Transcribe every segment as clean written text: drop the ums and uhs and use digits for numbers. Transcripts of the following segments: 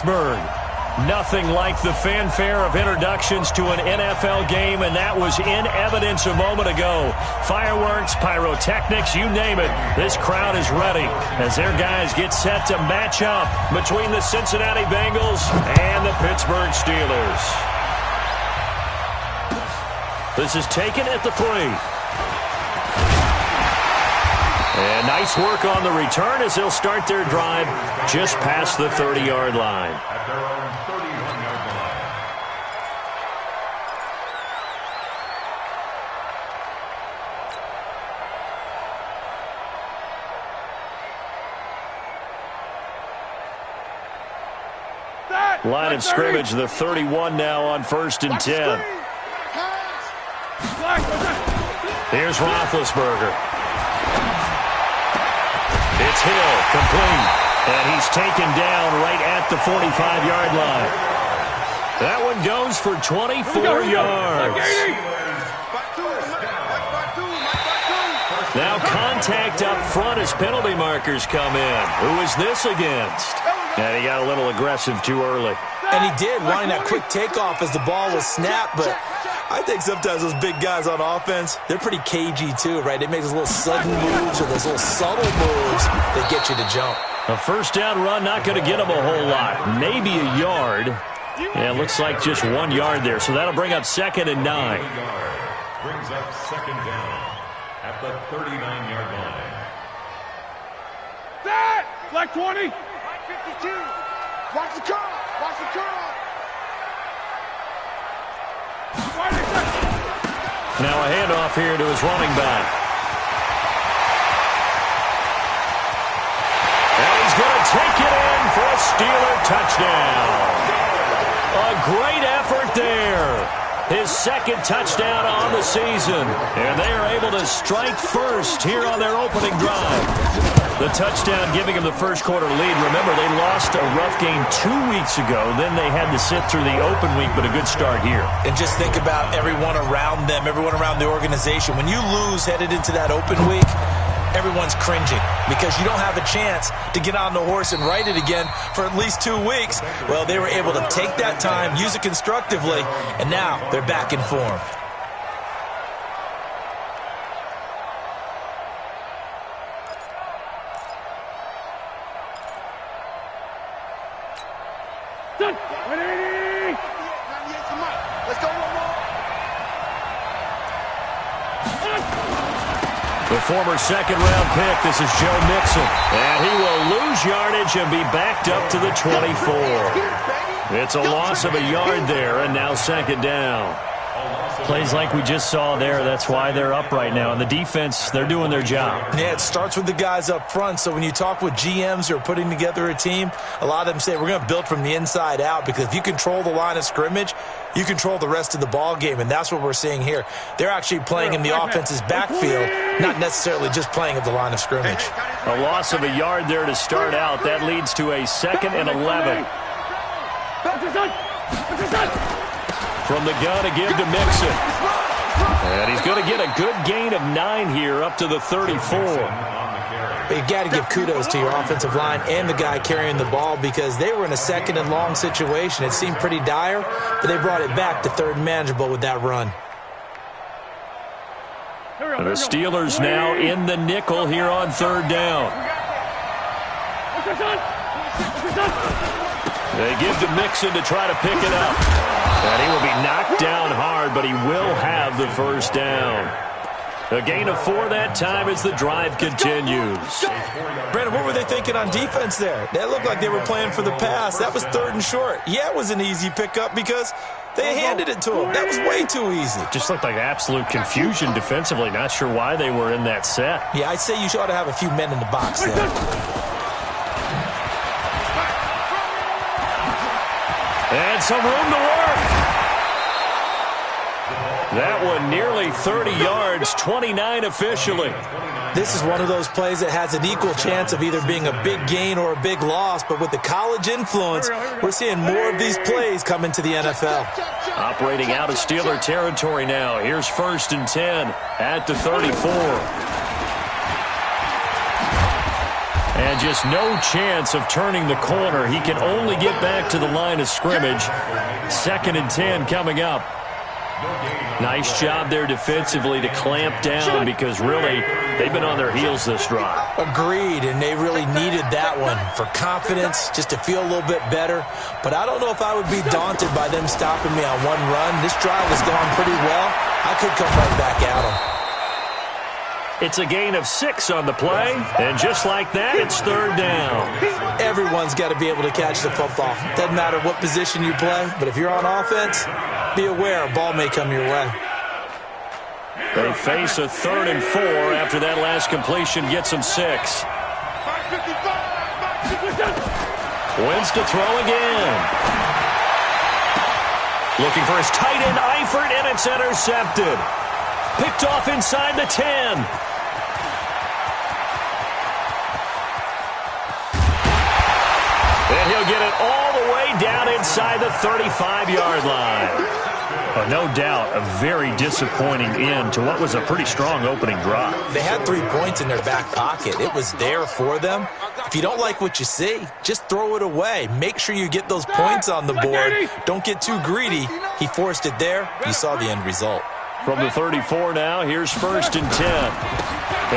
Pittsburgh. Nothing like the fanfare of introductions to an NFL game, and that was in evidence a moment ago. Fireworks, pyrotechnics, you name it. This crowd is ready as their guys get set to match up between the Cincinnati Bengals and the Pittsburgh Steelers. This is taken at the 3. And nice work on the return as they'll start their drive just past the 30-yard line. At their own 31-yard line. Line of scrimmage, the 31 now on 1st and 10. Here's Roethlisberger. It's Hill, complete. And he's taken down right at the 45-yard line. That one goes for 24 yards. Now contact up front as penalty markers come in. Who is this against? And he got a little aggressive too early. And he did, wanting that quick takeoff as the ball was snapped, but I think sometimes those big guys on offense, they're pretty cagey too, right? They make those little sudden moves or those little subtle moves that get you to jump. A first down run, not going to get him a whole lot. Maybe a yard. Yeah, it looks like just 1 yard there, so that'll bring up 2nd and 9. Brings up 2nd down at the 39-yard line. That! Black 20! Black 52! Watch the curl! Watch the curl! Now a handoff here to his running back. And he's going to take it in for a Steeler touchdown. A great effort there. His 2nd touchdown on the season. And they are able to strike first here on their opening drive. The touchdown giving him the first quarter lead. Remember, they lost a rough game 2 weeks ago. Then they had to sit through the open week, but a good start here. And just think about everyone around them, everyone around the organization. When you lose headed into that open week, everyone's cringing because you don't have a chance to get on the horse and ride it again for at least 2 weeks. Well, they were able to take that time, use it constructively, and now they're back in form. The former second-round pick, this is Joe Mixon. And he will lose yardage and be backed up to the 24. It's a loss of a yard there, and now 2nd down. Plays like we just saw there, that's why they're up right now. And the defense, they're doing their job. Yeah, it starts with the guys up front. So when you talk with GMs who are putting together a team, a lot of them say we're going to build from the inside out, because if you control the line of scrimmage, you control the rest of the ball game, and that's what we're seeing here. They're actually playing in the offense's backfield, not necessarily just playing at the line of scrimmage. A loss of a yard there to start out. That leads to a 2nd and 11. From the gun to give to Mixon. And he's going to get a good gain of 9 here up to the 34. You've got to give kudos to your offensive line and the guy carrying the ball, because they were in a 2nd and long situation. It seemed pretty dire, but they brought it back to 3rd and manageable with that run. The Steelers now in the nickel here on 3rd down. They give to Mixon to try to pick it up. And he will be knocked down hard, but he will have the first down. A gain of 4 that time as the drive continues. Brandon, what were they thinking on defense there? That looked like they were playing for the pass. That was 3rd and short. Yeah, it was an easy pickup because they handed it to him. That was way too easy. Just looked like absolute confusion defensively. Not sure why they were in that set. Yeah, I'd say you ought to have a few men in the box there. And some room to work. That one nearly 30 yards, 29 officially. This is one of those plays that has an equal chance of either being a big gain or a big loss, but with the college influence, we're seeing more of these plays come into the NFL. Operating out of Steeler territory now. Here's 1st and 10 at the 34. And just no chance of turning the corner. He can only get back to the line of scrimmage. 2nd and 10 coming up. Nice job there defensively to clamp down because really they've been on their heels this drive. Agreed, and they really needed that one for confidence, just to feel a little bit better. But I don't know if I would be daunted by them stopping me on one run. This drive has gone pretty well. I could come right back at them. It's a gain of 6 on the play, and just like that, it's 3rd down. Everyone's got to be able to catch the football. Doesn't matter what position you play, but if you're on offense, be aware a ball may come your way. They face a 3rd and 4 after that last completion gets them 6. Wins to throw again. Looking for his tight end, Eifert, and it's intercepted. Picked off inside the 10. And he'll get it all the way down inside the 35-yard line. Oh, no doubt a very disappointing end to what was a pretty strong opening drive. They had 3 points in their back pocket. It was there for them. If you don't like what you see, just throw it away. Make sure you get those points on the board. Don't get too greedy. He forced it there. You saw the end result. From the 34 now, here's 1st and 10.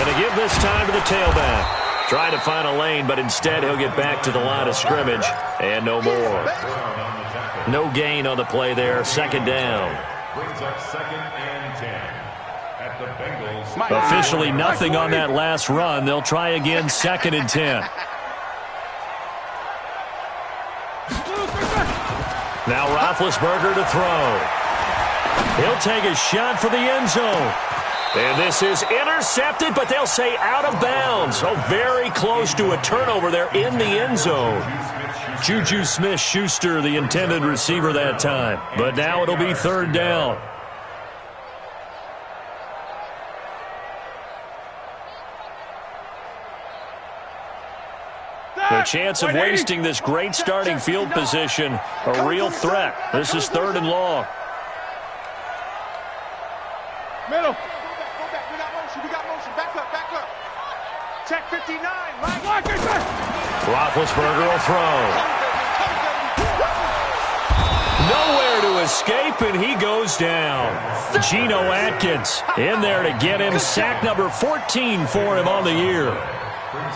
And to give this time to the tailback. Trying to find a lane, but instead he'll get back to the line of scrimmage, and no more. No gain on the play there, 2nd down. Brings up 2nd and 10 at the Bengals. Officially nothing on that last run. They'll try again, 2nd and 10. Now Roethlisberger to throw. He'll take a shot for the end zone. And this is intercepted, but they'll say out of bounds. Oh, very close to a turnover there in the end zone. Juju Smith-Schuster, the intended receiver that time. But now it'll be 3rd down. The chance of wasting this great starting field position, a real threat. This is 3rd and long. Middle. Go back. We got motion. Back up. Check 59. Right. Roethlisberger will throw. Nowhere to escape, and he goes down. Geno Atkins in there to get him. Sack number 14 for him on the year.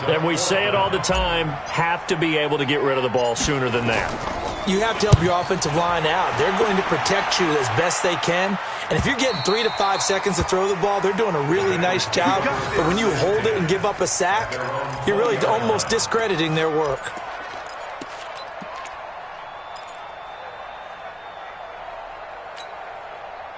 And we say it all the time, have to be able to get rid of the ball sooner than that. You have to help your offensive line out. They're going to protect you as best they can. And if you're getting 3 to 5 seconds to throw the ball, they're doing a really nice job. But when you hold it and give up a sack, you're really almost discrediting their work.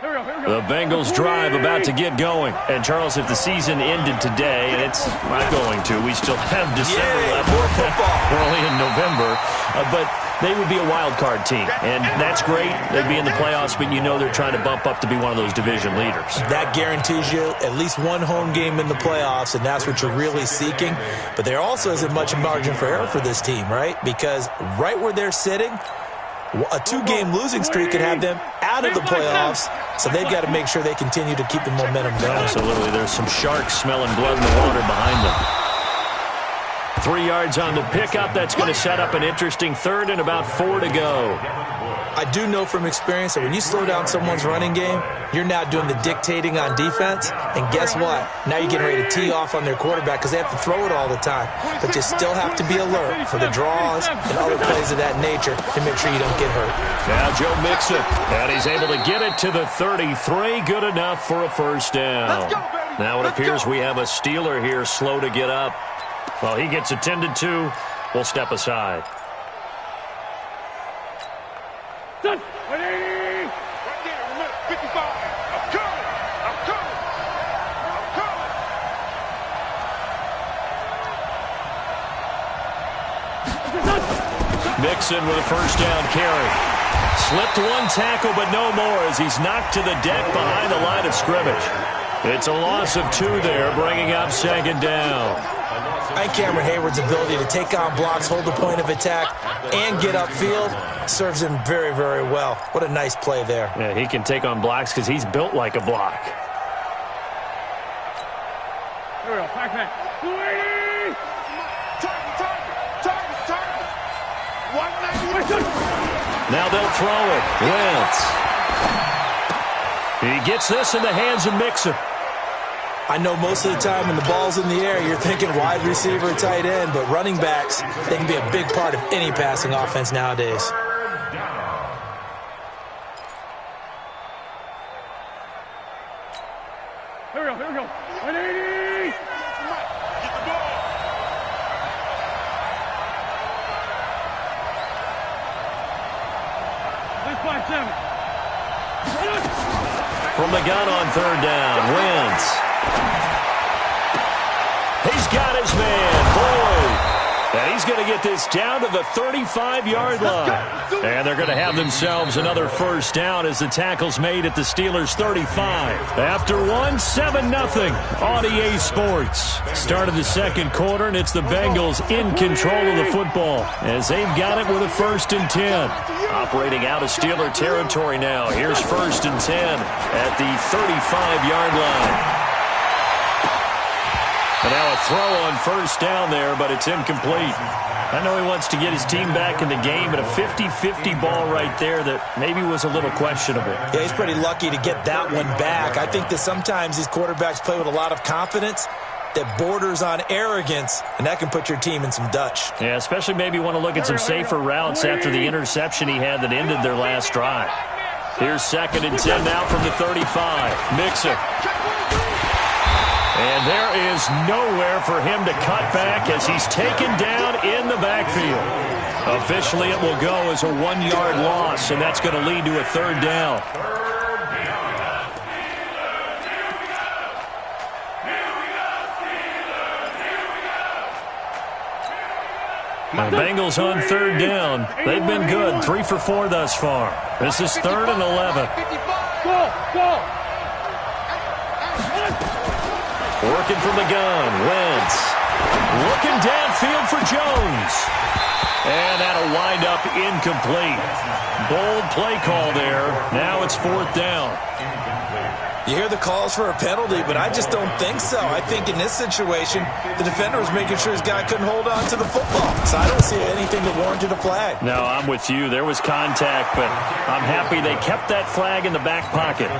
The Bengals drive about to get going. And, Charles, if the season ended today, and it's not going to, we still have December left. More football. We're only in November. But they would be a wild card team. And that's great. They'd be in the playoffs, but you know they're trying to bump up to be one of those division leaders. That guarantees you at least one home game in the playoffs, and that's what you're really seeking. But there also isn't much margin for error for this team, right? Because right where they're sitting, a 2-game losing streak could have them out of the playoffs, so they've got to make sure they continue to keep the momentum going. Absolutely. There's some sharks smelling blood in the water behind them. 3 yards on the pickup. That's going to set up an interesting 3rd and about 4 to go. I do know from experience that when you slow down someone's running game, you're now doing the dictating on defense. And guess what? Now you're getting ready to tee off on their quarterback because they have to throw it all the time. But you still have to be alert for the draws and other plays of that nature to make sure you don't get hurt. Now Joe Mixon, and he's able to get it to the 33. Good enough for a 1st down. Now it appears we have a Steeler here slow to get up. Well, he gets attended to. We'll step aside. Ready? Right there, remember, 55. I'm coming. Mixon with a 1st down carry. Slipped 1 tackle, but no more as he's knocked to the deck behind the line of scrimmage. It's a loss of 2 there, bringing up 2nd down. I think Cameron Hayward's ability to take on blocks, hold the point of attack, and get upfield serves him very, very well. What a nice play there. Yeah, he can take on blocks because he's built like a block. Here we go, back. 280. Now they'll throw it. Wentz. He gets this in the hands of Mixon. I know most of the time when the ball's in the air, you're thinking wide receiver, tight end, but running backs, they can be a big part of any passing offense nowadays. Here we go, here we go. 180! Get the ball! From the gun on third down, Wentz. He's got his man, Boyd. And he's going to get this down to the 35-yard line. And they're going to have themselves another first down as the tackle's made at the Steelers' 35. After one, 7-0 on EA Sports. Start of the second quarter, and it's the Bengals in control of the football as they've got it with a 1st and 10. Operating out of Steeler territory now. Here's 1st and 10 at the 35-yard line. And now a throw on first down there, but it's incomplete. I know he wants to get his team back in the game, but a 50-50 ball right there that maybe was a little questionable. Yeah, he's pretty lucky to get that one back. I think that sometimes these quarterbacks play with a lot of confidence that borders on arrogance, and that can put your team in some Dutch. Yeah, especially maybe want to look at some safer routes after the interception he had that ended their last drive. Here's 2nd and 10 now from the 35. Mixon. And there is nowhere for him to cut back as he's taken down in the backfield. Officially, it will go as a 1-yard loss, and that's going to lead to a 3rd down. The Bengals on 3rd down. They've been good, 3 for 4 thus far. This is 3rd and 11. Go! Working from the gun, Wentz. Looking downfield for Jones. And that'll wind up incomplete. Bold play call there. Now it's 4th down. You hear the calls for a penalty, but I just don't think so. I think in this situation, the defender was making sure his guy couldn't hold on to the football. So I don't see anything that warranted a flag. No, I'm with you. There was contact, but I'm happy they kept that flag in the back pocket.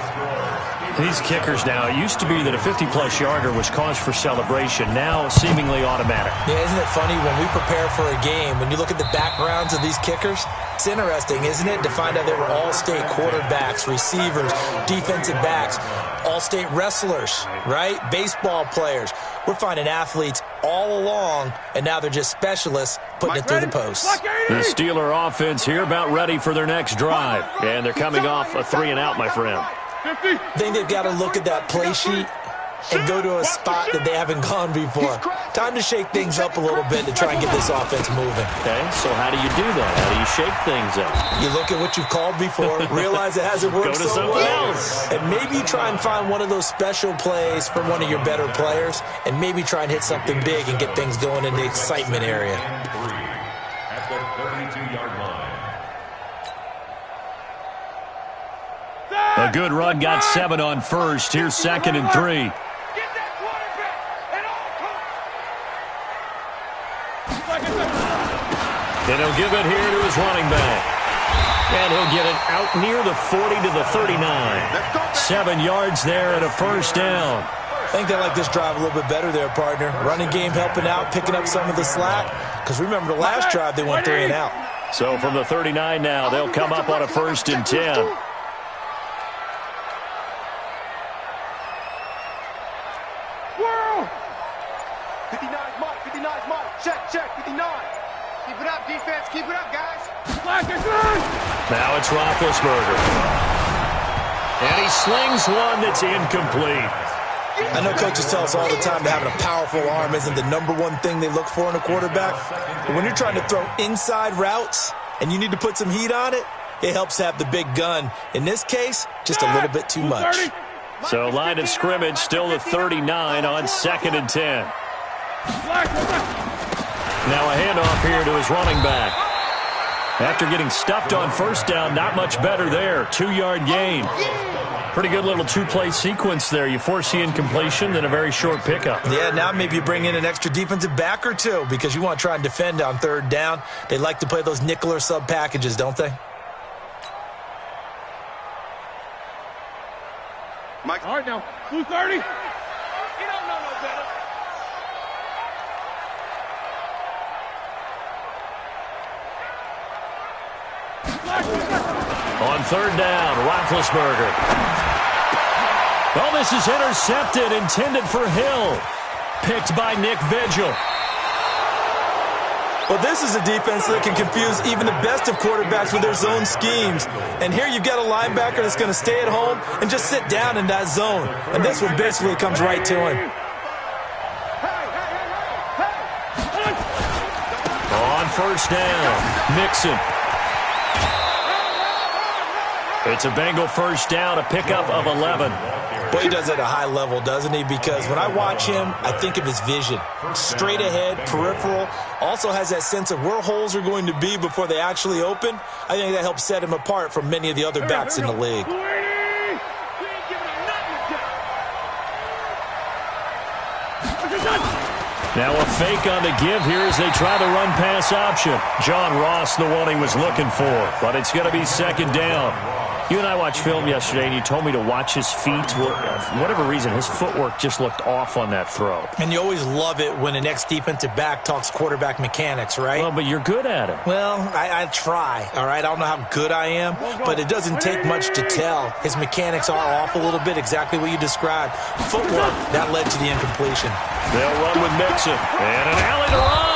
These kickers now, it used to be that a 50-plus yarder was cause for celebration. Now, seemingly automatic. Yeah, isn't it funny when we prepare for a game, when you look at the backgrounds of these kickers, it's interesting, isn't it, to find out they were all-state quarterbacks, receivers, defensive backs, all-state wrestlers, right? Baseball players. We're finding athletes all along, and now they're just specialists putting it through the post. The Steeler offense here about ready for their next drive. And they're coming off a 3-and-out, my friend. I think they've got to look at that play sheet and go to a spot that they haven't gone before. Time to shake things up a little bit to try and get this offense moving. Okay, so how do you do that? How do you shake things up? You look at what you've called before, realize it hasn't worked so well, and maybe you try and find one of those special plays from one of your better players, and maybe try and hit something big and get things going in the excitement area. At the 32-yard line. A good run, got 7 on first. Here's 2nd and 3. Get that quarterback at all costs. And he'll give it here to his running back. And he'll get it out near the 40 to the 39. 7 yards there and a 1st down. I think they like this drive a little bit better there, partner. Running game helping out, picking up some of the slack. Because remember, the last drive they went 3-and-out. So from the 39 now, they'll come up on a 1st and 10. Check, 59. Keep it up, defense. Keep it up, guys. Now it's Roethlisberger. And he slings one that's incomplete. I know coaches tell us all the time that having a powerful arm isn't the #1 thing they look for in a quarterback. But when you're trying to throw inside routes and you need to put some heat on it, it helps to have the big gun. In this case, just a little bit too much. So line of scrimmage still the 39 on 2nd and 10. Now a handoff here to his running back. After getting stuffed on first down, not much better there. 2-yard gain. Pretty good little two-play sequence there. You force the incompletion, then a very short pickup. Yeah, now maybe you bring in an extra defensive back or two because you want to try and defend on third down. They like to play those nickel or sub packages, don't they? Mike. All right, now. 230. You don't know no better. On third down, Roethlisberger. Oh, this is intercepted, intended for Hill. Picked by Nick Vigil. Well, this is a defense that can confuse even the best of quarterbacks with their zone schemes. And here you've got a linebacker that's going to stay at home and just sit down in that zone. And this one basically comes right to him. On first down, Mixon. It's a Bengal first down, a pickup of 11. Boy, he does it at a high level, doesn't he? Because when I watch him, I think of his vision. Straight ahead, peripheral. Also has that sense of where holes are going to be before they actually open. I think that helps set him apart from many of the other backs in the league. Now a fake on the give here as they try the run-pass option. John Ross, the one he was looking for, but it's going to be second down. You and I watched film yesterday, and you told me to watch his feet. For whatever reason, his footwork just looked off on that throw. And you always love it when an ex-defensive back talks quarterback mechanics, right? Well, but you're good at it. Well, I try, all right? I don't know how good I am, but it doesn't take much to tell. His mechanics are off a little bit, exactly what you described. Footwork, that led to the incompletion. They'll run with Mixon. And an alley to run.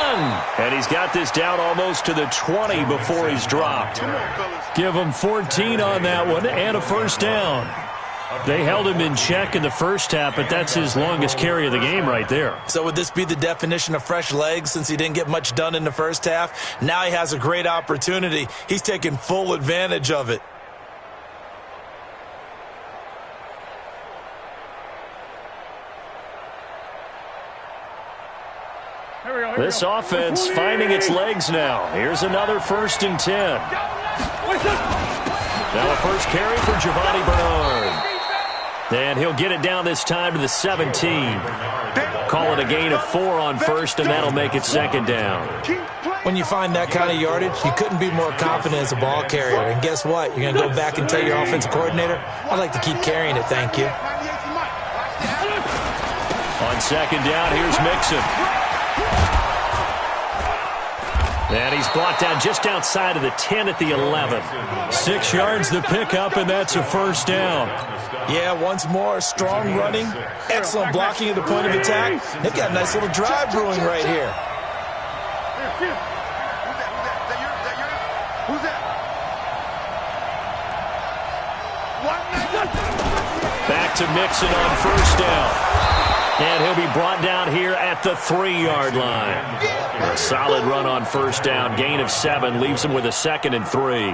And he's got this down almost to the 20 before he's dropped. Give him 14 on that one and a first down. They held him in check in the first half, but that's his longest carry of the game right there. So would this be the definition of fresh legs since he didn't get much done in the first half? Now he has a great opportunity. He's taking full advantage of it. This offense finding its legs now. Here's another 1st and 10. Now a first carry for Giovanni Bernard. And he'll get it down this time to the 17. Call it a gain of 4 on first, and that'll make it second down. When you find that kind of yardage, you couldn't be more confident as a ball carrier. And guess what? You're going to go back and tell your offensive coordinator, I'd like to keep carrying it, thank you. On second down, here's Mixon. And he's brought down just outside of the 10 at the 11. 6 yards the pickup, and that's a first down. Yeah, once more, strong running, excellent blocking at the point of attack. They've got a nice little drive brewing right here. Who's that? Back to Mixon on first down. And he'll be brought down here at the 3-yard line. A solid run on first down. Gain of 7 leaves him with a 2nd and 3.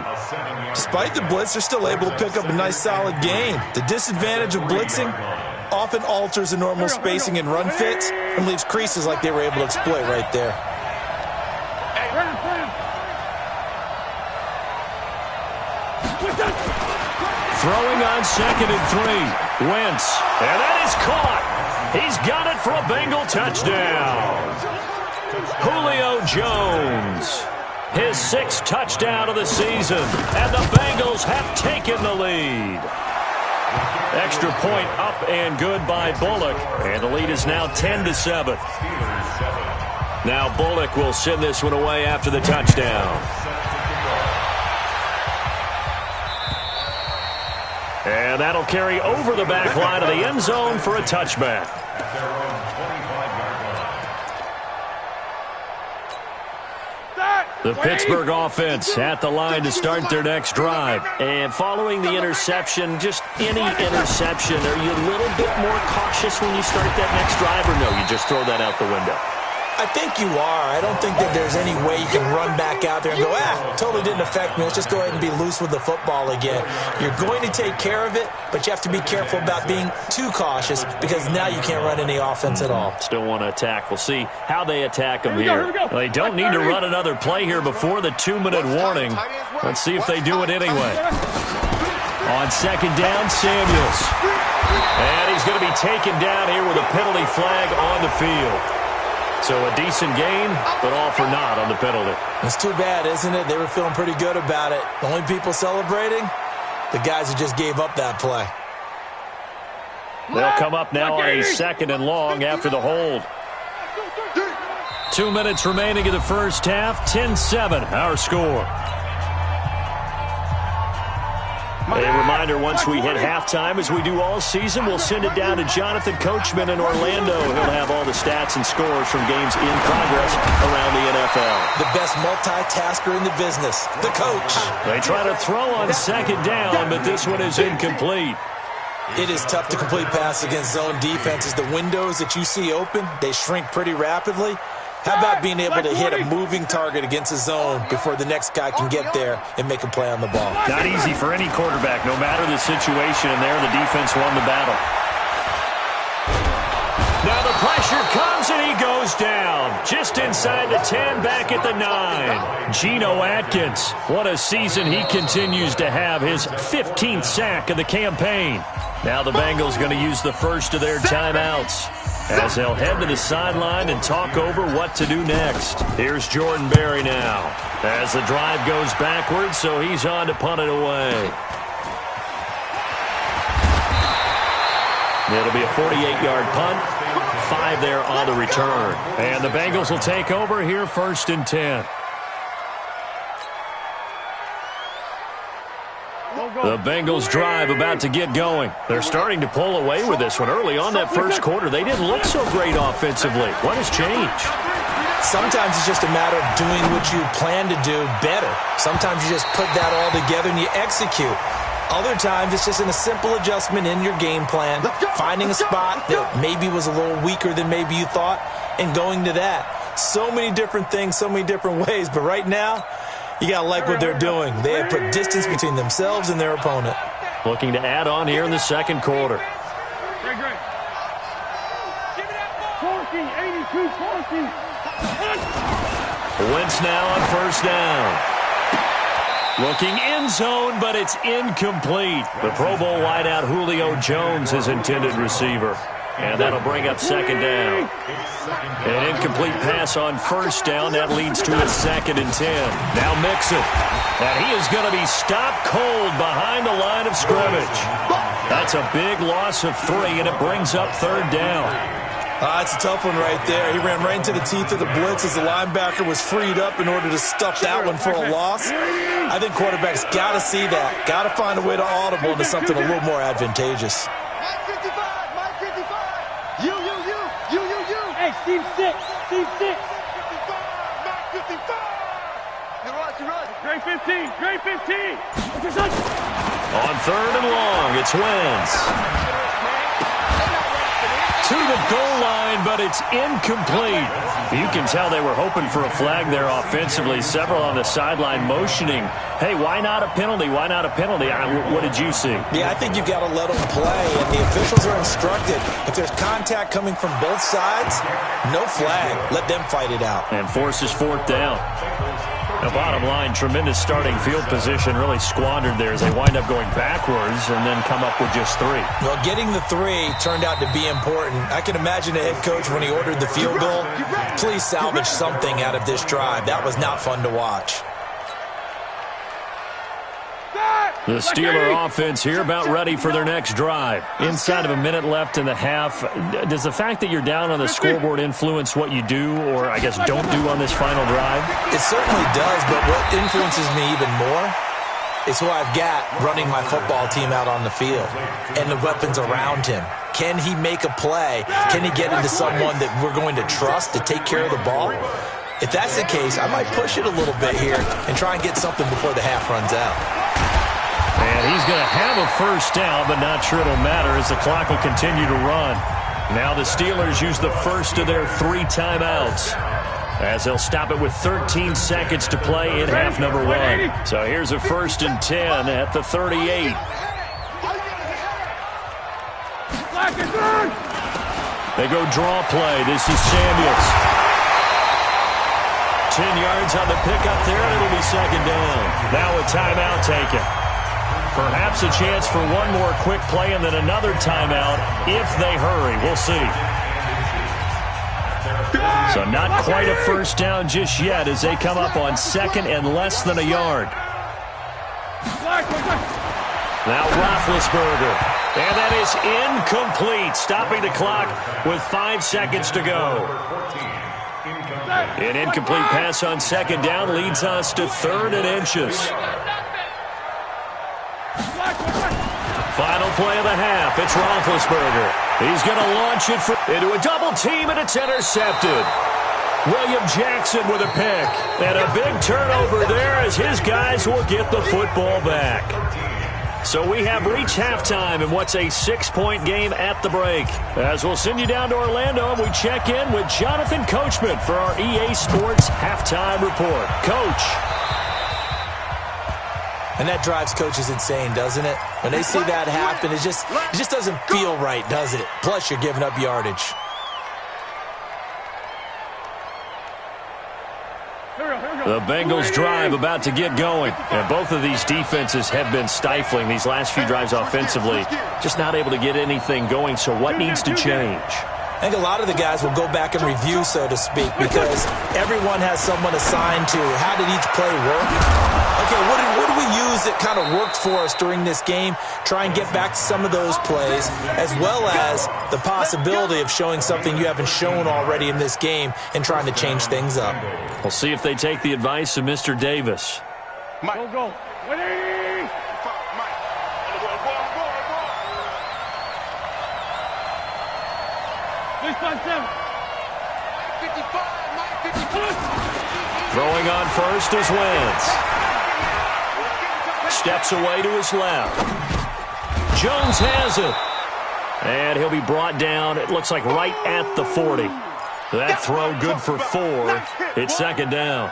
Despite the blitz, they're still able to pick up a nice solid gain. The disadvantage of blitzing often alters the normal spacing and run fits and leaves creases like they were able to exploit right there. Throwing on 2nd and 3. Wentz. And that is caught. He's got it for a Bengal touchdown. Julio Jones. His 6th touchdown of the season. And the Bengals have taken the lead. Extra point up and good by Bullock. And the lead is now 10-7. Now Bullock will send this one away after the touchdown. And that'll carry over the back line of the end zone for a touchback. The Pittsburgh offense at the line to start their next drive. And following the interception, just any interception, are you a little bit more cautious when you start that next drive, or no, you just throw that out the window? I think you are. I don't think that there's any way you can run back out there and go, totally didn't affect me. Let's just go ahead and be loose with the football again. You're going to take care of it, but you have to be careful about being too cautious because now you can't run any offense at all. Still want to attack. We'll see how they attack them here. They don't need to run another play here before the 2-minute warning. Let's see if they do it anyway. On second down, Samuels. And he's going to be taken down here with a penalty flag on the field. So a decent gain, but all for naught on the penalty. It's too bad, isn't it? They were feeling pretty good about it. The only people celebrating, the guys who just gave up that play. They'll come up now on a second and long after the hold. 2 minutes remaining in the first half. 10-7, our score. A reminder, once we hit halftime, as we do all season, we'll send it down to Jonathan Coachman in Orlando. He'll have all the stats and scores from games in progress around the NFL. The best multitasker in the business, the coach. They try to throw on second down, but this one is incomplete. It is tough to complete passes against zone defenses. The windows that you see open, they shrink pretty rapidly. How about being able to hit a moving target against a zone before the next guy can get there and make a play on the ball? Not easy for any quarterback, no matter the situation, and there the defense won the battle. Now the pressure comes, and he goes down. Just inside the 10, back at the 9. Geno Atkins, what a season he continues to have, his 15th sack of the campaign. Now the Bengals going to use the first of their timeouts as they'll head to the sideline and talk over what to do next. Here's Jordan Berry now as the drive goes backwards, so he's on to punt it away. It'll be a 48-yard punt, 5 there on the return. And the Bengals will take over here, 1st and 10. The Bengals drive about to get going. They're starting to pull away with this one. Early on that first quarter, they didn't look so great offensively. What has changed? Sometimes it's just a matter of doing what you plan to do better. Sometimes you just put that all together and you execute. Other times it's just in a simple adjustment in your game plan, finding a spot that maybe was a little weaker than maybe you thought, and going to that. So many different things, so many different ways, but right now, you got to like what they're doing. They have put distance between themselves and their opponent. Looking to add on here in the second quarter. Wentz now on first down. Looking end zone, but it's incomplete. The Pro Bowl wideout Julio Jones, his intended receiver. And that'll bring up second down. An incomplete pass on first down. That leads to a 2nd and 10. Now Mixon. And he is going to be stopped cold behind the line of scrimmage. That's a big loss of 3, and it brings up 3rd down. It's a tough one right there. He ran right into the teeth of the blitz as the linebacker was freed up in order to stuff that one for a loss. I think quarterbacks got to see that. Got to find a way to audible into something a little more advantageous. Hey, Steve 6. Steve 6. 55. Great 15. Great 15. On 3rd and long, it's Wentz. To the goal line, but it's incomplete. You can tell they were hoping for a flag there offensively. Several on the sideline motioning, hey, why not a penalty? Why not a penalty? What did you see? Yeah, I think you've got to let them play, and the officials are instructed. If there's contact coming from both sides, no flag. Let them fight it out. And forces 4th down. The bottom line, tremendous starting field position, really squandered there as they wind up going backwards and then come up with just 3. Well, getting the 3 turned out to be important. I can imagine the head coach when he ordered the field goal, please salvage something out of this drive. That was not fun to watch. The Steeler offense here about ready for their next drive. Inside of a minute left in the half, does the fact that you're down on the scoreboard influence what you do or, I guess, don't do on this final drive? It certainly does, but what influences me even more is who I've got running my football team out on the field and the weapons around him. Can he make a play? Can he get into someone that we're going to trust to take care of the ball? If that's the case, I might push it a little bit here and try and get something before the half runs out. And he's going to have a first down, but not sure it'll matter as the clock will continue to run. Now the Steelers use the first of their 3 timeouts, as they'll stop it with 13 seconds to play in half number 1. So here's a 1st and 10 at the 38. They go draw play. This is Samuels. 10 yards on the pickup there, and it'll be 2nd down. Now a timeout taken. Perhaps a chance for one more quick play and then another timeout if they hurry. We'll see. So not quite a 1st down just yet as they come up on 2nd and less than a yard. Now Roethlisberger. And that is incomplete, stopping the clock with 5 seconds to go. An incomplete pass on 2nd down leads us to 3rd and inches. Final play of the half. It's Roethlisberger. He's going to launch it into a double team, and it's intercepted. William Jackson with a pick. And a big turnover there as his guys will get the football back. So we have reached halftime in what's a 6-point game at the break. As we'll send you down to Orlando, and we check in with Jonathan Coachman for our EA Sports Halftime Report. Coach. And that drives coaches insane, doesn't it? When they see that happen, it just doesn't feel right, does it? Plus, you're giving up yardage. The Bengals drive about to get going. And both of these defenses have been stifling these last few drives offensively. Just not able to get anything going. So what needs to change? I think a lot of the guys will go back and review, so to speak, because everyone has someone assigned to how did each play work. Okay, what do we use that kind of worked for us during this game? Try and get back to some of those plays, as well as the possibility of showing something you haven't shown already in this game and trying to change things up. We'll see if they take the advice of Mr. Davis. Go. Ready? Throwing on first is Wentz. Steps away to his left. Jones has it. And he'll be brought down, it looks like right at the 40. That throw good for 4. It's 2nd down.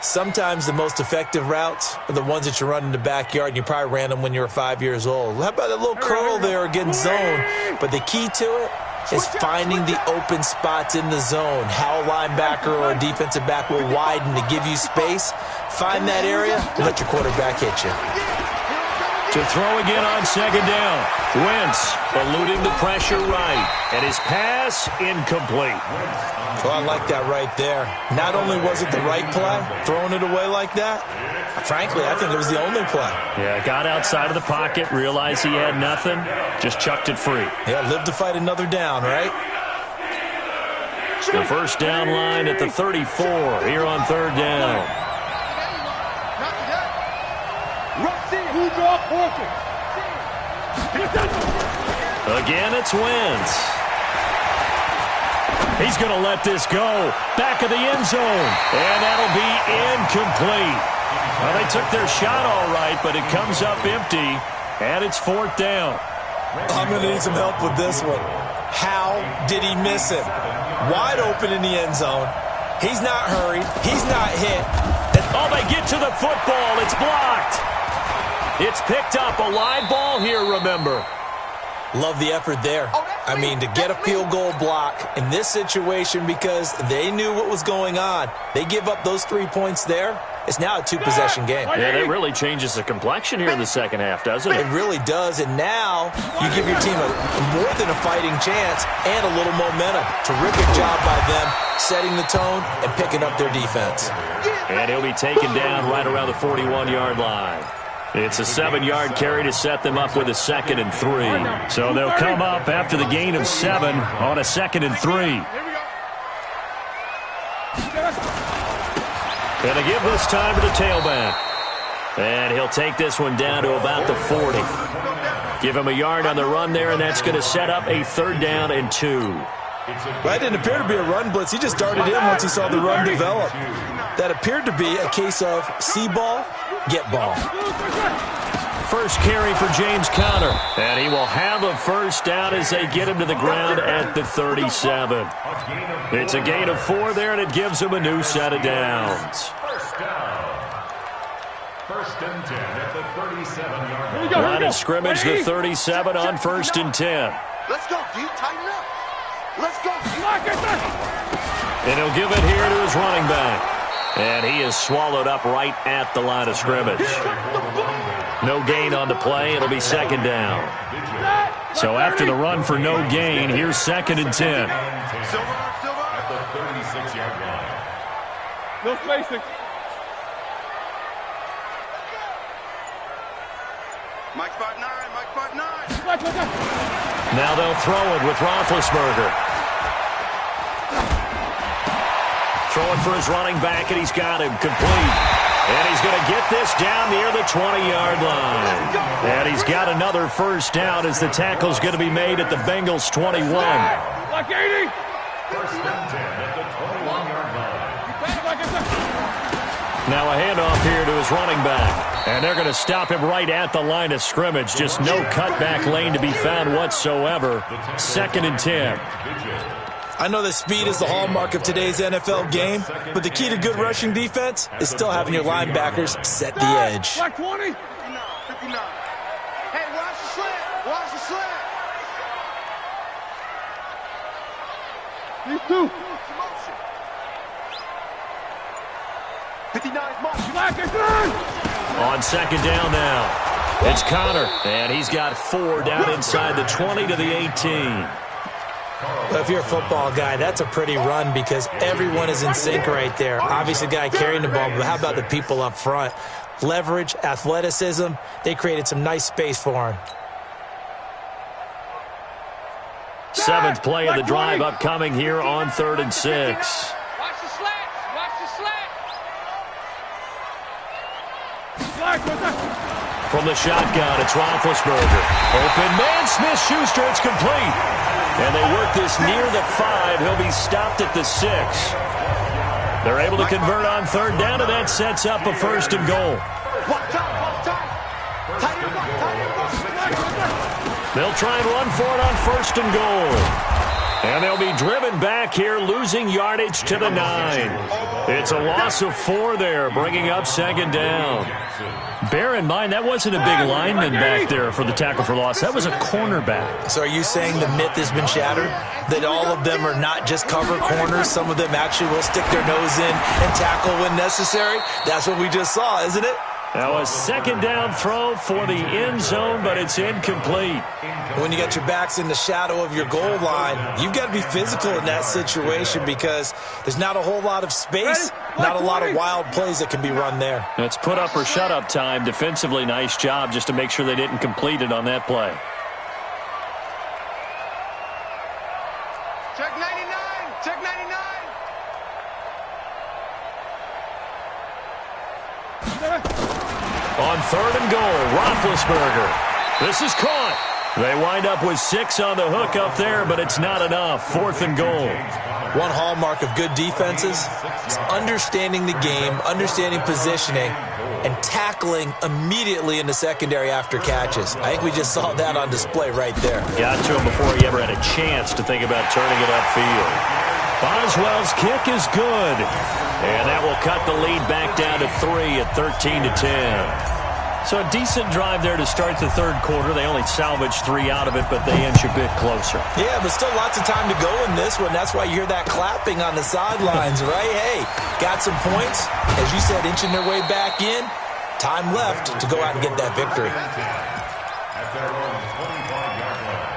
Sometimes the most effective routes are the ones that you run in the backyard, and you probably ran them when you were 5 years old. How about a little curl there against zone? But the key to it is finding the open spots in the zone. How a linebacker or a defensive back will widen to give you space. Find that area and let your quarterback hit you. To throw again on 2nd down. Wentz eluding the pressure right. And his pass incomplete. Well, I like that right there. Not only was it the right play, throwing it away like that, frankly, I think it was the only play. Yeah, got outside of the pocket, realized he had nothing, just chucked it free. Yeah, live to fight another down, right? The 1st down line at the 34 here on 3rd down. Again, it's Wentz. He's going to let this go. Back of the end zone. And that'll be incomplete. Well, they took their shot all right, but it comes up empty, and it's 4th down. I'm going to need some help with this one. How did he miss it? Wide open in the end zone. He's not hurried. He's not hit. Oh, they get to the football. It's blocked. It's picked up. A live ball here, remember. Love the effort there. I mean, to get a field goal block in this situation because they knew what was going on. They give up those 3 points there. It's now a 2-possession game. Yeah, that really changes the complexion here in the second half, doesn't it? It really does, and now you give your team more than a fighting chance and a little momentum. Terrific job by them setting the tone and picking up their defense. And he'll be taken down right around the 41-yard line. It's a 7-yard carry to set them up with a 2nd and 3. So they'll come up after the gain of 7 on a 2nd and 3. Going to give this time to the tailback. And he'll take this one down to about the 40. Give him a yard on the run there, and that's going to set up a 3rd down and 2. That didn't appear to be a run blitz. He just darted in once he saw the run develop. That appeared to be a case of see ball, get ball. First carry for James Conner. And he will have a first down as they get him to the ground at the 37. It's a gain of 4 there, and it gives him a new set of downs. First down. First and 10 at the 37-yard line. Line of scrimmage, the 37 on 1st and 10. Let's go, D. Tighten up. Let's go, D. And he'll give it here to his running back. And he is swallowed up right at the line of scrimmage. No gain on the play. It'll be 2nd down. So after the run for no gain, here's 2nd and 10. At the 36-yard line. No spacing. Mike 5'9", Mike 5'9". Now they'll throw it with Roethlisberger. Throwing for his running back, and he's got him complete. And he's going to get this down near the 20-yard line. And he's got another first down as the tackle's going to be made at the Bengals' 21. Like 80. First and 10 at the 21-yard line. Now a handoff here to his running back. And they're going to stop him right at the line of scrimmage. Just no cutback lane to be found whatsoever. 2nd and 10. I know that speed is the hallmark of today's NFL game, but the key to good rushing defense is still having your linebackers set the edge. Like 20. 59. Hey, watch the slant. Watch the slant. These two. 59's motion. Like it. On 2nd down now. It's Conner, and he's got 4 down inside the 20 to the 18. Well, if you're a football guy, that's a pretty run because everyone is in sync right there. Obviously, the guy carrying the ball, but how about the people up front? Leverage, athleticism, they created some nice space for him. 7th play of the drive upcoming here on 3rd and 6. Watch the slats. Watch the slats. From the shotgun, it's Roethlisberger. Open man, Smith-Schuster, it's complete. And they work this near the 5. He'll be stopped at the 6. They're able to convert on 3rd down, and that sets up a 1st and goal. They'll try and run for it on 1st and goal. And they'll be driven back here, losing yardage to the 9. It's a loss of 4 there, bringing up 2nd down. Bear in mind, that wasn't a big lineman back there for the tackle for loss. That was a cornerback. So are you saying the myth has been shattered? That all of them are not just cover corners? Some of them actually will stick their nose in and tackle when necessary? That's what we just saw, isn't it? Now a 2nd down throw for the end zone, but it's incomplete. When you got your backs in the shadow of your goal line, you've got to be physical in that situation because there's not a whole lot of space, not a lot of wild plays that can be run there. It's put up or shut up time. Defensively, nice job just to make sure they didn't complete it on that play. Check 99. Check 99. On 3rd and goal, Roethlisberger. This is caught. They wind up with 6 on the hook up there, but it's not enough. 4th and goal. One hallmark of good defenses is understanding the game, understanding positioning, and tackling immediately in the secondary after catches. I think we just saw that on display right there. Got to him before he ever had a chance to think about turning it upfield. Boswell's kick is good. And that will cut the lead back down to 3 at 13 to 10. So a decent drive there to start the 3rd quarter. They only salvaged 3 out of it, but they inch a bit closer. Yeah, but still lots of time to go in this one. That's why you hear that clapping on the sidelines, right? Hey, got some points. As you said, inching their way back in. Time left to go out and get that victory. At their own 25-yard line.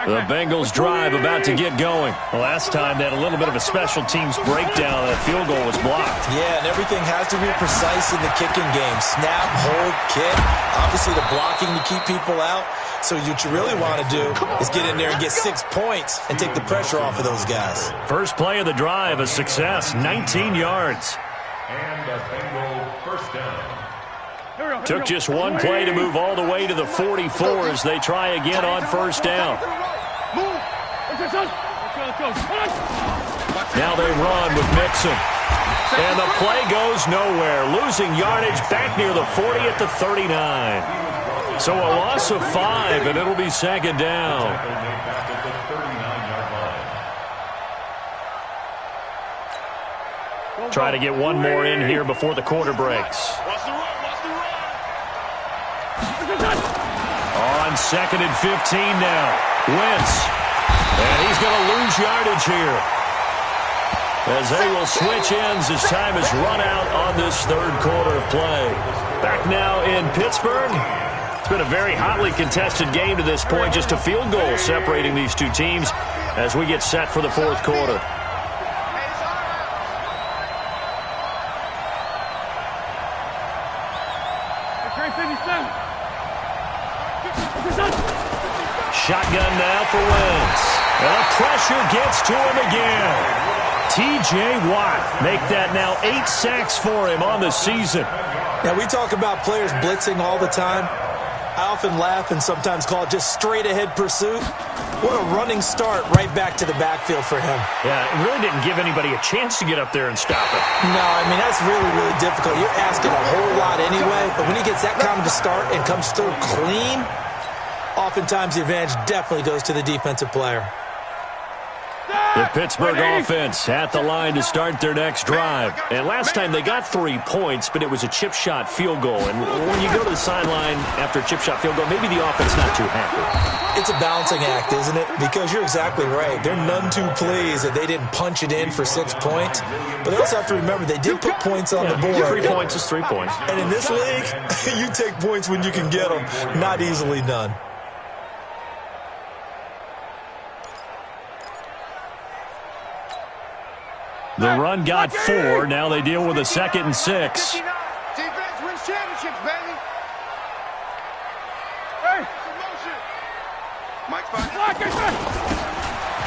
The Bengals drive about to get going. Last time they had a little bit of a special teams breakdown. That field goal was blocked. Yeah, and everything has to be precise in the kicking game. Snap, hold, kick. Obviously the blocking to keep people out. So what you really want to do is get in there and get 6 points and take the pressure off of those guys. First play of the drive, a success, 19 yards. And a Bengal first down. Took just one play to move all the way to the 44 as they try again on 1st down. Now they run with Mixon. And the play goes nowhere. Losing yardage back near the 40 at the 39. So a loss of 5, and it'll be second down. Try to get one more in here before the quarter breaks. On 2nd and 15 now. Wentz. And he's going to lose yardage here, as they will switch ends as time has run out on this third quarter of play. Back now in Pittsburgh. It's been a very hotly contested game to this point. Just a field goal separating these two teams as we get set for the fourth quarter. Shotgun now for Wentz. And the pressure gets to him again. T.J. Watt make that now 8 sacks for him on the season. Now, we talk about players blitzing all the time. I often laugh and sometimes call it just straight-ahead pursuit. What a running start right back to the backfield for him. Yeah, it really didn't give anybody a chance to get up there and stop it. No, I mean, that's really, really difficult. You're asking a whole lot anyway, but when he gets that kind of a start and comes through clean, oftentimes the advantage definitely goes to the defensive player. The Pittsburgh offense at the line to start their next drive. And last time they got 3 points, but it was a chip shot field goal. And when you go to the sideline after a chip shot field goal, maybe the offense not too happy. It's a balancing act, isn't it? Because you're exactly right. They're none too pleased that they didn't punch it in for 6 points. But they also have to remember they did put points on the board. 3 points is 3 points. And in this league, you take points when you can get them. Not easily done. The run got 4. Now they deal with a 2nd and 6. Defense wins championships, baby.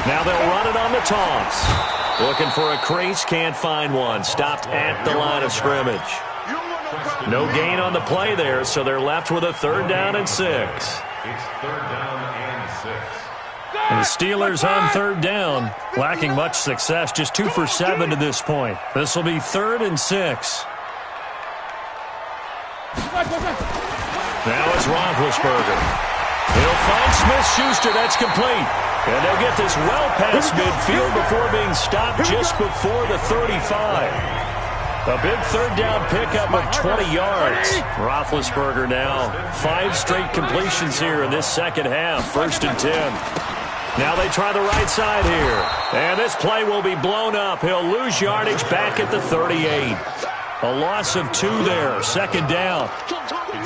Now they'll run it on the toss. Looking for a crease, can't find one. Stopped at the line of scrimmage. No gain on the play there, so they're left with a 3rd down and 6. It's 3rd down and 6. And the Steelers on 3rd down, lacking much success, just 2 for 7 to this point. This will be 3rd and 6. Now it's Roethlisberger. He'll find Smith-Schuster. That's complete. And they'll get this well past midfield before being stopped just before the 35. A big 3rd down pickup of 20 yards. Roethlisberger now 5 straight completions here in this second half. 1st and 10. Now they try the right side here. And this play will be blown up. He'll lose yardage back at the 38. A loss of 2 there. 2nd down.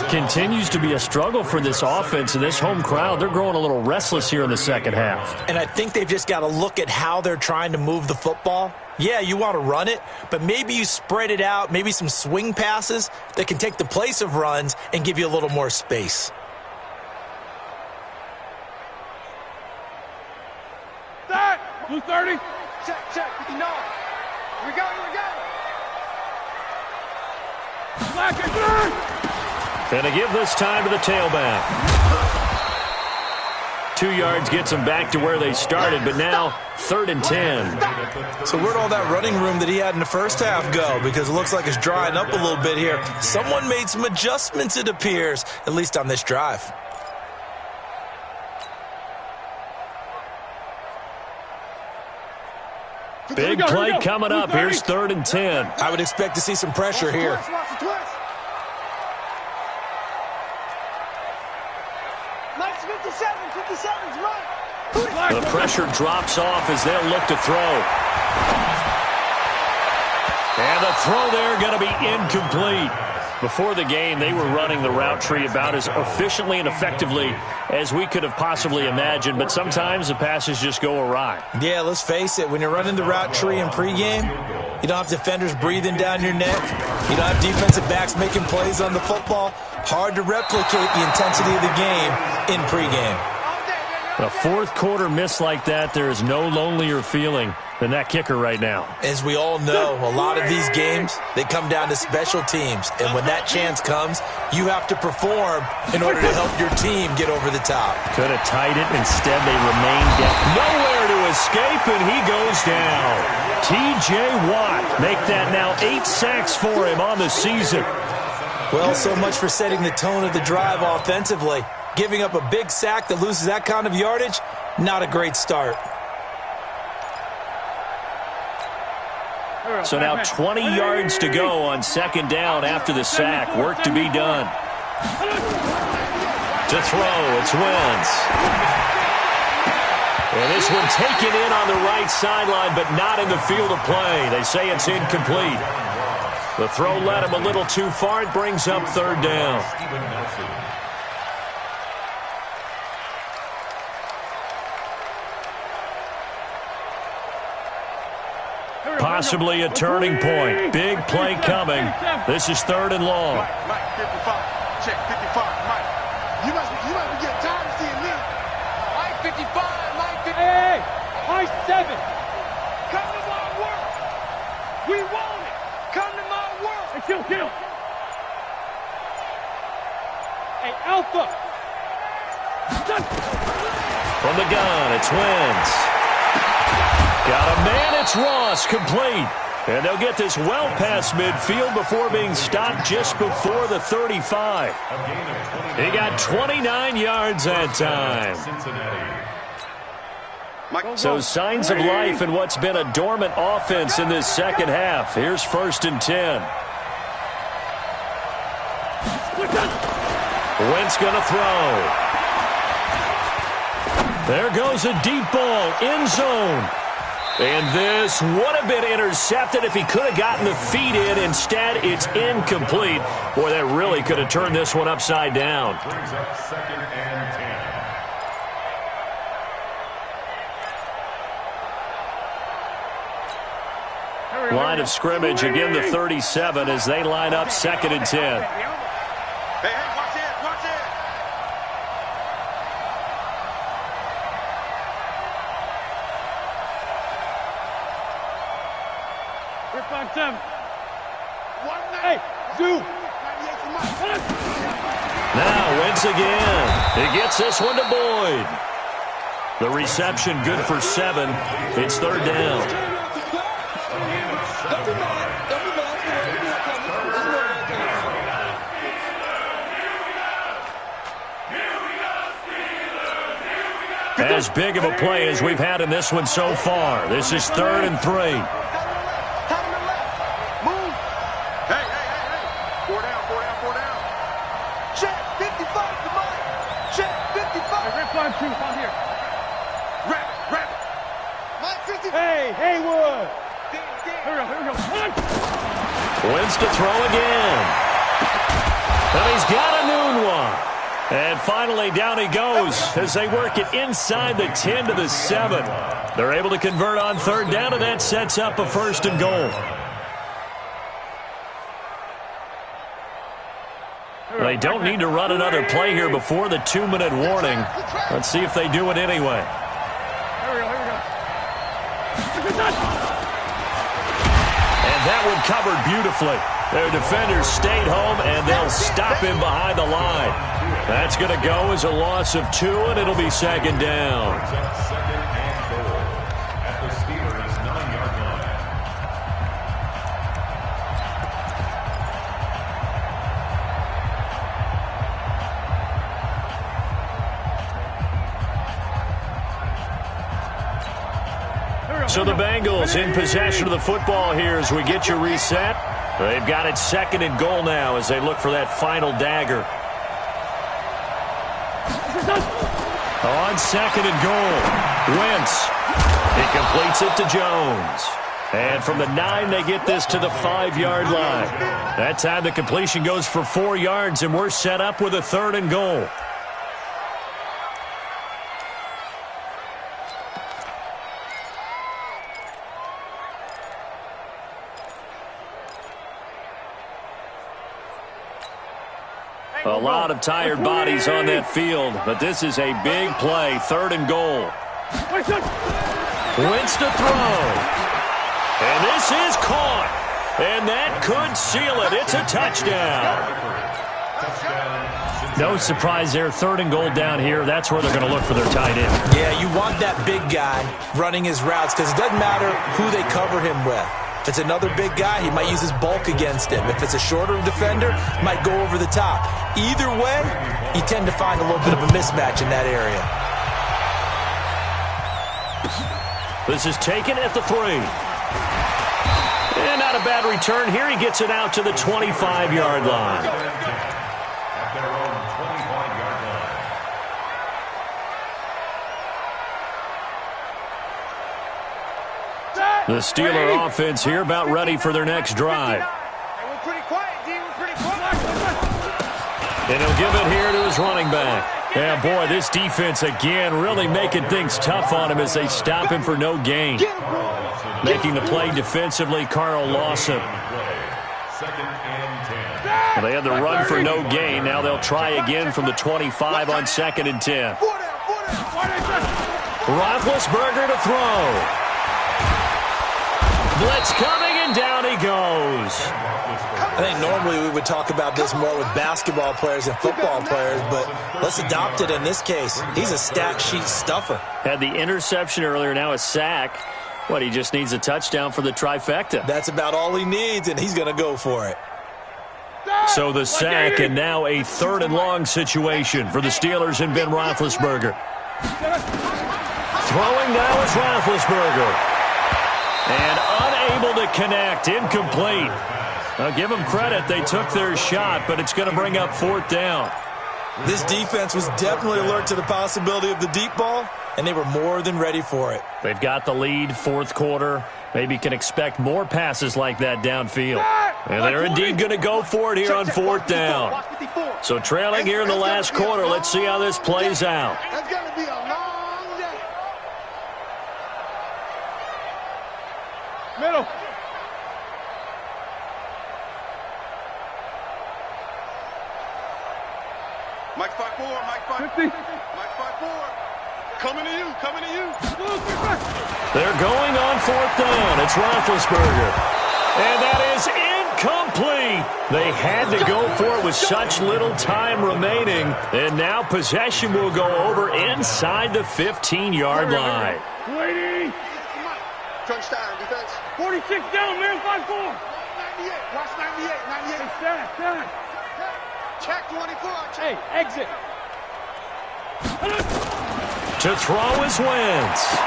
Continues to be a struggle for this offense and this home crowd. They're growing a little restless here in the second half. And I think they've just got to look at how they're trying to move the football. Yeah, you want to run it, but maybe you spread it out, maybe some swing passes that can take the place of runs and give you a little more space. Start! 230. Check, 59. Here we go. Black and third. And to give this time to the tailback. 2 yards gets them back to where they started, but now 3rd and 10. So where'd all that running room that he had in the first half go? Because it looks like it's drying up a little bit here. Someone made some adjustments, it appears, at least on this drive. Big play coming up. Here's 3rd and 10. I would expect to see some pressure here. Watch the twist. Nice 57's right. The pressure drops off as they'll look to throw. And the throw there going to be incomplete. Before the game, they were running the route tree about as efficiently and effectively as we could have possibly imagined, but sometimes the passes just go awry. Yeah, let's face it. When you're running the route tree in pregame, you don't have defenders breathing down your neck. You don't have defensive backs making plays on the football. Hard to replicate the intensity of the game in pregame. A fourth quarter miss like that, there is no lonelier feeling than that kicker right now. As we all know, a lot of these games, they come down to special teams. And when that chance comes, you have to perform in order to help your team get over the top. Could have tied it. Instead, they remained down. Nowhere to escape, and he goes down. T.J. Watt make that now 8 sacks for him on the season. Well, so much for setting the tone of the drive offensively. Giving up a big sack that loses that kind of yardage, not a great start. So now 20 yards to go on second down after the sack. Work to be done. To throw, it's Wentz. And this one taken in on the right sideline, but not in the field of play. They say it's incomplete. The throw led him a little too far. It brings up third down. Possibly a turning point. Big play coming. This is third and long. Mike, 55. Check, 55. Mike, you must be getting tired of seeing me. Mike, 55. Mike, 55. Hey, Mike 7. Come to my work. We want it. Come to my work. Hey, kill him. Hey, Alpha. From the gun, it's Wentz. Got a man, it's Ross, complete. And they'll get this well past midfield before being stopped just before the 35. He got 29 yards that time. So signs of life in what's been a dormant offense in this second half. Here's 1st and 10. Wentz gonna throw. There goes a deep ball, end zone. And this would have been intercepted if he could have gotten the feet in. Instead, it's incomplete. Boy, that really could have turned this one upside down. Brings up 2nd and 10. Line of scrimmage, again the 37 as they line up 2nd and 10. Hey, watch it, watch it. Rip on 7. Hey, Zoo. Now Wentz again. He gets this one to Boyd. The reception good for 7. It's third down. As big of a play as we've had in this one so far. This is 3rd and 3. Hey, Haywood! Here we go. Wentz to throw again. And he's got a noon one. And finally down he goes as they work it inside the 10 to the 7. They're able to convert on third down, and that sets up a 1st and goal. They don't need to run another play here before the 2-minute warning. Let's see if they do it anyway. And that one covered beautifully. Their defenders stayed home, and they'll stop him behind the line. That's going to go as a loss of 2, and it'll be 2nd down. 2nd and goal at the Steelers' 9-yard line. So the Bengals in possession of the football here as we get you reset. They've got it 2nd and goal now as they look for that final dagger. On 2nd and goal, Wentz. He completes it to Jones. And from the 9, they get this to the 5-yard line. That time the completion goes for 4 yards, and we're set up with a 3rd and goal. A lot of tired bodies on that field, but this is a big play, 3rd and goal. Wentz to throw. And this is caught. And that could seal it. It's a touchdown. No surprise there. 3rd and goal down here. That's where they're going to look for their tight end. Yeah, you want that big guy running his routes because it doesn't matter who they cover him with. If it's another big guy, he might use his bulk against him. If it's a shorter defender, he might go over the top. Either way, you tend to find a little bit of a mismatch in that area. This is taken at the 3. And not a bad return here. He gets it out to the 25-yard line. At their own 25-yard line. The Steeler offense here about ready for their next drive. We're pretty quiet, D. We're pretty quiet. And he'll give it here to his running back. Yeah, boy, this defense again really making things tough on him as they stop him for no gain. Making the play defensively, Carl Lawson. 2nd and 10. Well, they had the run for no gain. Now they'll try again from the 25 on 2nd and 10. Roethlisberger to throw. Blitz coming, and down he goes. I think normally we would talk about this more with basketball players and football players, but let's adopt it in this case. He's a stat sheet stuffer. Had the interception earlier, now a sack. What, he just needs a touchdown for the trifecta. That's about all he needs, and he's going to go for it. So the sack, and now a 3rd and long situation for the Steelers and Ben Roethlisberger. Throwing now is Roethlisberger. And unable to connect, incomplete. I'll give them credit, they took their shot, but it's going to bring up 4th down. This defense was definitely alert to the possibility of the deep ball, and they were more than ready for it. They've got the lead, 4th quarter. Maybe can expect more passes like that downfield. And they're indeed going to go for it here on 4th down. So trailing here in the last quarter, let's see how this plays out. That's going to be a long day. Middle. Mike 5-4, Mike 5. 50. Mike 5-4. Coming to you, coming to you. They're going on 4th down. It's Roethlisberger. And that is incomplete. They had to go for it with such little time remaining. And now possession will go over inside the 15-yard line. 20. Crunch time, defense. 46 down, man. 5-4. 98, watch 98, 98. Sack. Check 24, Hey, check. exit. To throw is Wentz.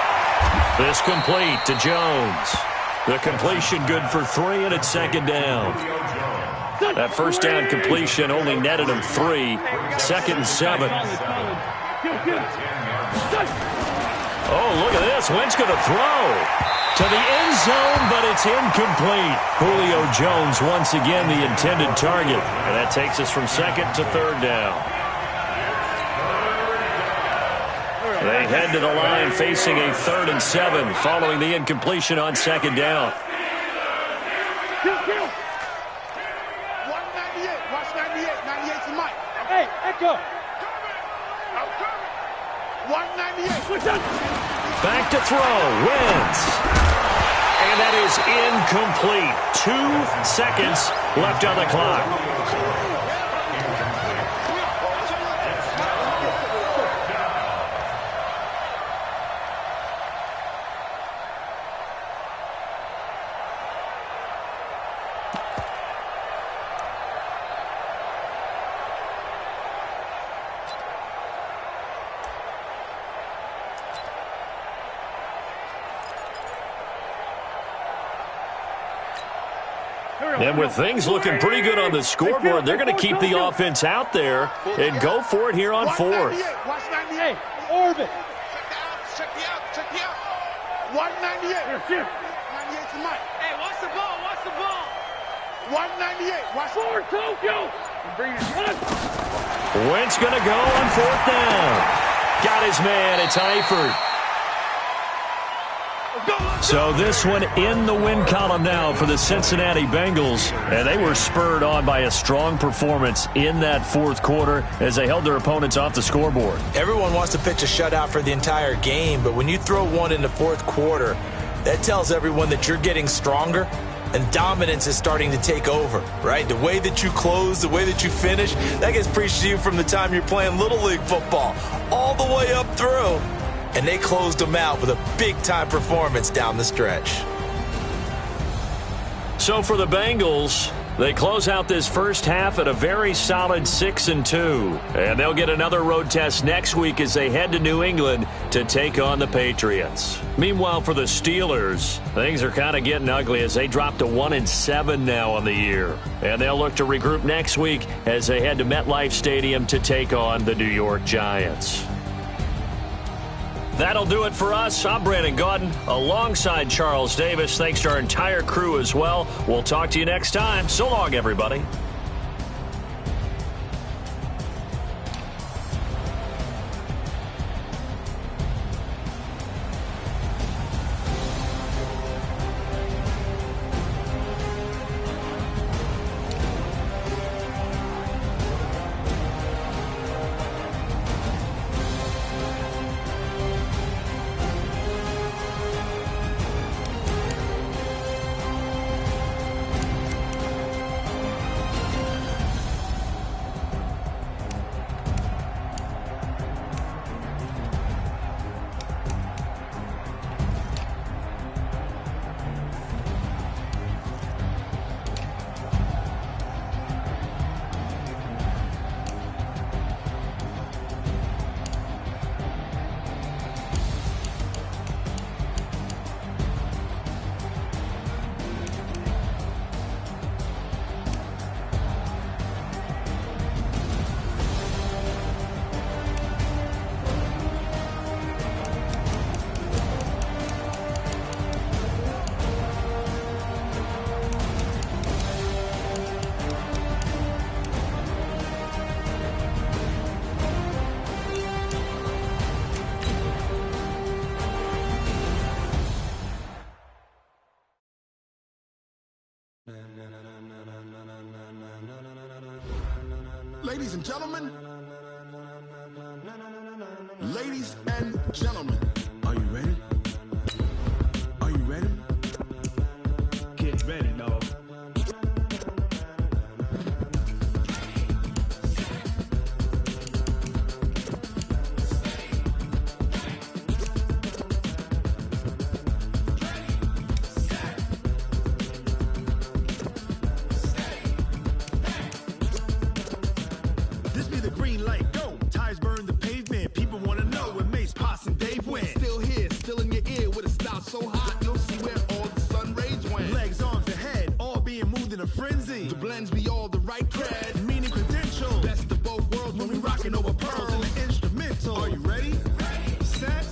This complete to Jones. The completion good for 3, and it's 2nd down. That first down completion only netted him 3. 2nd and 7. Oh, look at this. Wentz going to throw to the end zone, but it's incomplete. Julio Jones once again the intended target. And that takes us from 2nd to 3rd down. They head to the line facing a 3rd and 7 following the incompletion on 2nd down. 198, watch 98, 98 to Mike. Hey, Echo. 198. Back to throw, Wentz. And that is incomplete. 2 seconds left on the clock. And with things looking pretty good on the scoreboard, they're going to keep the offense out there and go for it here on 4th. Watch 98. Orbit. Check the out, check the out. 198. 98 to Mike. Hey, watch the ball, watch the ball. 198, watch Forward, Tokyo. Bring it on. Wentz going to go on 4th down. Got his man. It's Eifert. So this one in the win column now for the Cincinnati Bengals. And they were spurred on by a strong performance in that 4th quarter as they held their opponents off the scoreboard. Everyone wants to pitch a shutout for the entire game, but when you throw one in the 4th quarter, that tells everyone that you're getting stronger and dominance is starting to take over, right? The way that you close, the way that you finish, that gets preached to you from the time you're playing Little League football all the way up through. And they closed them out with a big-time performance down the stretch. So for the Bengals, they close out this first half at a very solid 6-2. And they'll get another road test next week as they head to New England to take on the Patriots. Meanwhile, for the Steelers, things are kind of getting ugly as they drop to 1-7 now on the year. And they'll look to regroup next week as they head to MetLife Stadium to take on the New York Giants. That'll do it for us. I'm Brandon Gaudin alongside Charles Davis. Thanks to our entire crew as well. We'll talk to you next time. So long, everybody. Ladies and gentlemen, ladies and gentlemen, are you ready? Are you ready? Get ready, dog. This be the green light, go. Tires burn the pavement. People want to know where Mace, Poss, and Dave went. Still here, still in your ear with a style so hot, you'll see where all the sun rays went. Legs, arms, and head, all being moved in a frenzy. The blends be all the right cred, meaning credentials. Best of both worlds when we rocking over pearls in the instrumental. Are you ready? Set,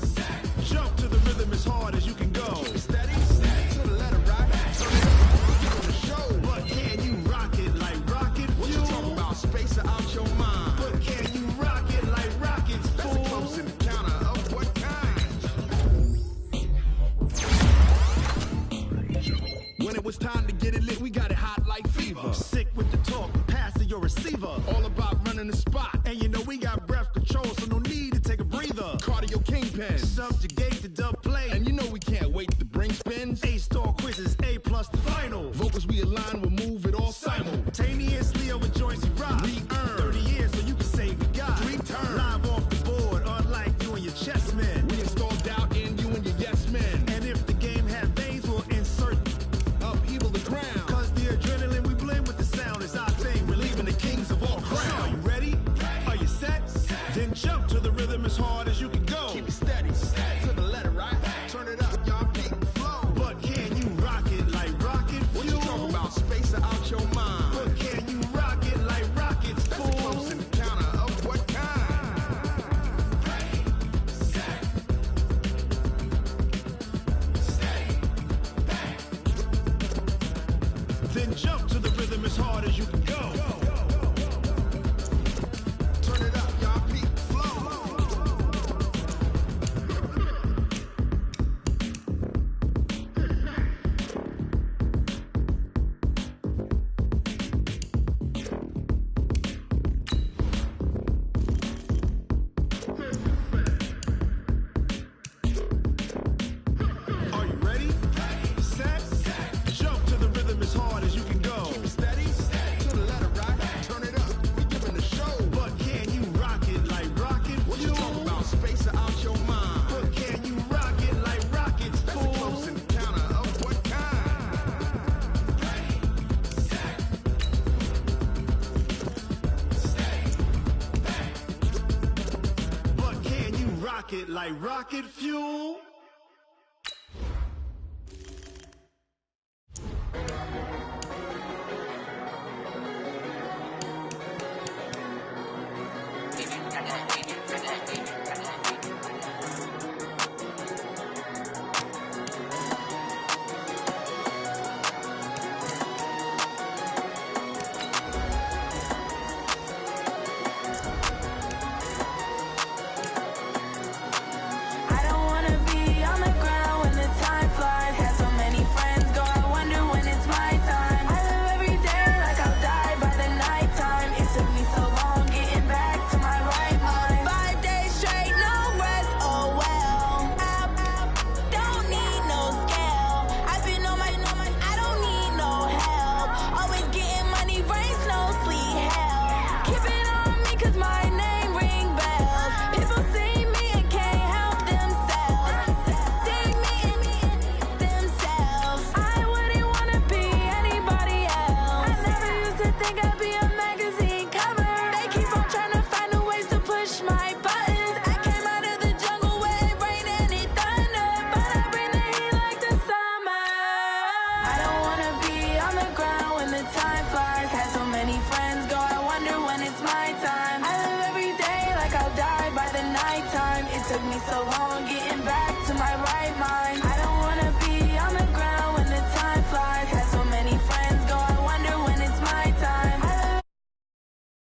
jump to the rhythm as hard as you can go. Keep it steady, to the letter right. Turn it up, give it a show. But can you rock it like rocket fuel? What you talking about? Space out your mind. But can you rock it like rockets, fool? That's a close encounter of what kind? When it was time to get it lit, we got it hot like fever. Sick with the talk, pass to your receiver. All about running the spot. And you know we got breath control, so no need to take a breather. Cardio kingpin, subjugate the dub play. And you know we can't wait to bring spins. A-star quizzes, A+ the final. Vocals we align, we'll move it all simultaneously over joints we rock. We earn 30 years so you can say we got 3 turns. Live off the board, unlike you and your chess men. We install doubt in you and your yes men. And if the game had veins, we'll insert upheaval the ground. Cause the adrenaline we blend with the sound is our thing. We're leaving the kings of all crowns. So are you ready? Are you set? Then jump to the rhythm as hard as you can go. Keep it steady, to the letter right. Turn it up, y'all keep the flow. But can you rock it like rocket fuel? What you talking about? Space out your mind. But can you rock it like rockets, fool? That's a close encounter of what kind? Then jump to the rhythm as hard as you can go. Turn it up, y'all peak flow. Are you ready? Set, jump to the rhythm like rocket fuel.